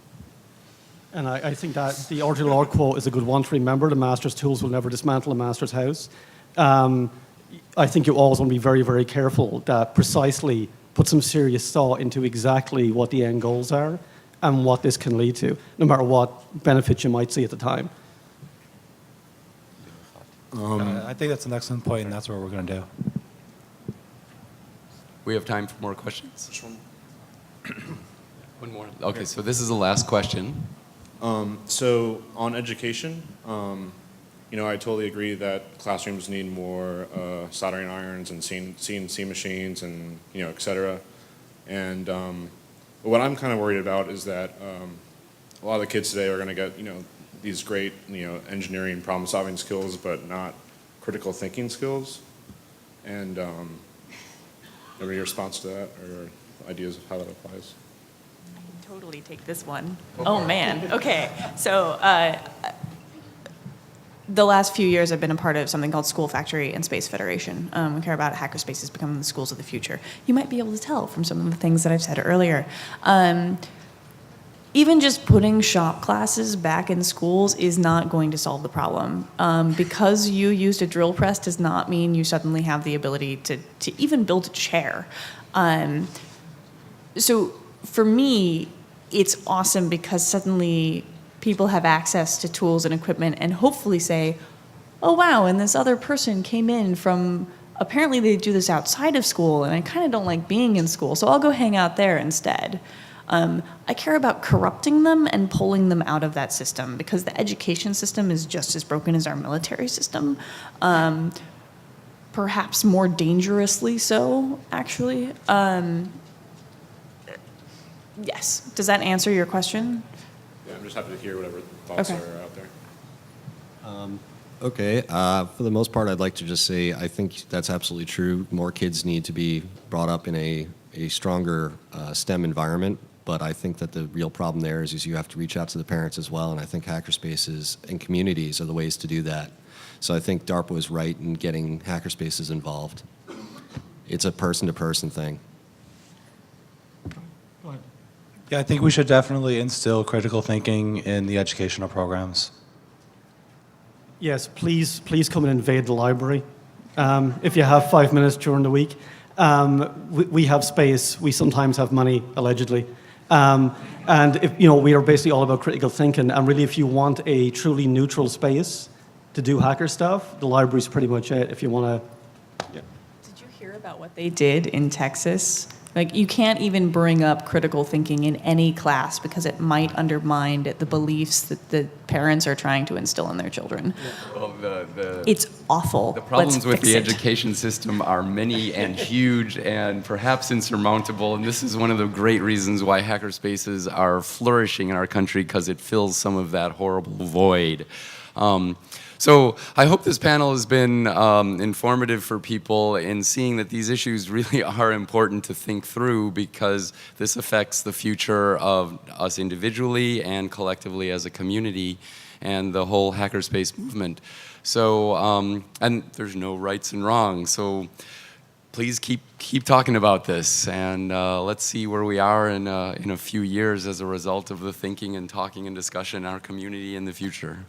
Speaker 5: And I think that the Order Lord quote is a good one to remember. The master's tools will never dismantle a master's house. I think you always want to be very, very careful that precisely put some serious thought into exactly what the end goals are and what this can lead to, no matter what benefits you might see at the time.
Speaker 2: I think that's an excellent point, and that's what we're going to do.
Speaker 1: We have time for more questions? One more. Okay, so this is the last question.
Speaker 12: So on education, I totally agree that classrooms need more soldering irons and CNC machines and, et cetera. And what I'm kind of worried about is that a lot of the kids today are going to get, these great, engineering problem-solving skills, but not critical thinking skills. And have any response to that or ideas of how that applies?
Speaker 3: I can totally take this one. Oh, man. Okay. So the last few years I've been a part of something called School Factory and Space Federation. We care about hackerspaces becoming the schools of the future. You might be able to tell from some of the things that I've said earlier. even just putting shop classes back in schools is not going to solve the problem. Because you used a drill press does not mean you suddenly have the ability to even build a chair. So for me, it's awesome because suddenly people have access to tools and equipment and hopefully say, oh wow, and this other person came in from, apparently they do this outside of school and I kind of don't like being in school, so I'll go hang out there instead. I care about corrupting them and pulling them out of that system because the education system is just as broken as our military system. Perhaps more dangerously so, actually. Yes. Does that answer your question?
Speaker 12: Yeah, I'm just happy to hear whatever thoughts
Speaker 3: Okay.
Speaker 12: are out there.
Speaker 4: Okay, for the most part, I'd like to just say I think that's absolutely true. More kids need to be brought up in a stronger STEM environment, but I think that the real problem there is you have to reach out to the parents as well, and I think hackerspaces and communities are the ways to do that. So I think DARPA was right in getting hackerspaces involved. It's a person-to-person thing.
Speaker 2: Yeah, I think we should definitely instill critical thinking in the educational programs.
Speaker 5: Yes, please come and invade the library. If you have 5 minutes during the week. We have space. We sometimes have money, allegedly. And if, we are basically all about critical thinking. And really, if you want a truly neutral space to do hacker stuff, the library's pretty much it. If you want to. Yeah.
Speaker 3: Did you hear about what they did in Texas? Like, you can't even bring up critical thinking in any class because it might undermine the beliefs that the parents are trying to instill in their children.
Speaker 1: Well,
Speaker 3: It's awful.
Speaker 1: the problems
Speaker 3: Let's
Speaker 1: with
Speaker 3: fix
Speaker 1: the
Speaker 3: it.
Speaker 1: education system are many and huge and perhaps insurmountable. And this is one of the great reasons why hackerspaces are flourishing in our country, because it fills some of that horrible void. So I hope this panel has been informative for people in seeing that these issues really are important to think through, because this affects the future of us individually and collectively as a community and the whole hackerspace movement. So, and there's no rights and wrongs. So please keep talking about this, and let's see where we are in a few years as a result of the thinking and talking and discussion in our community in the future.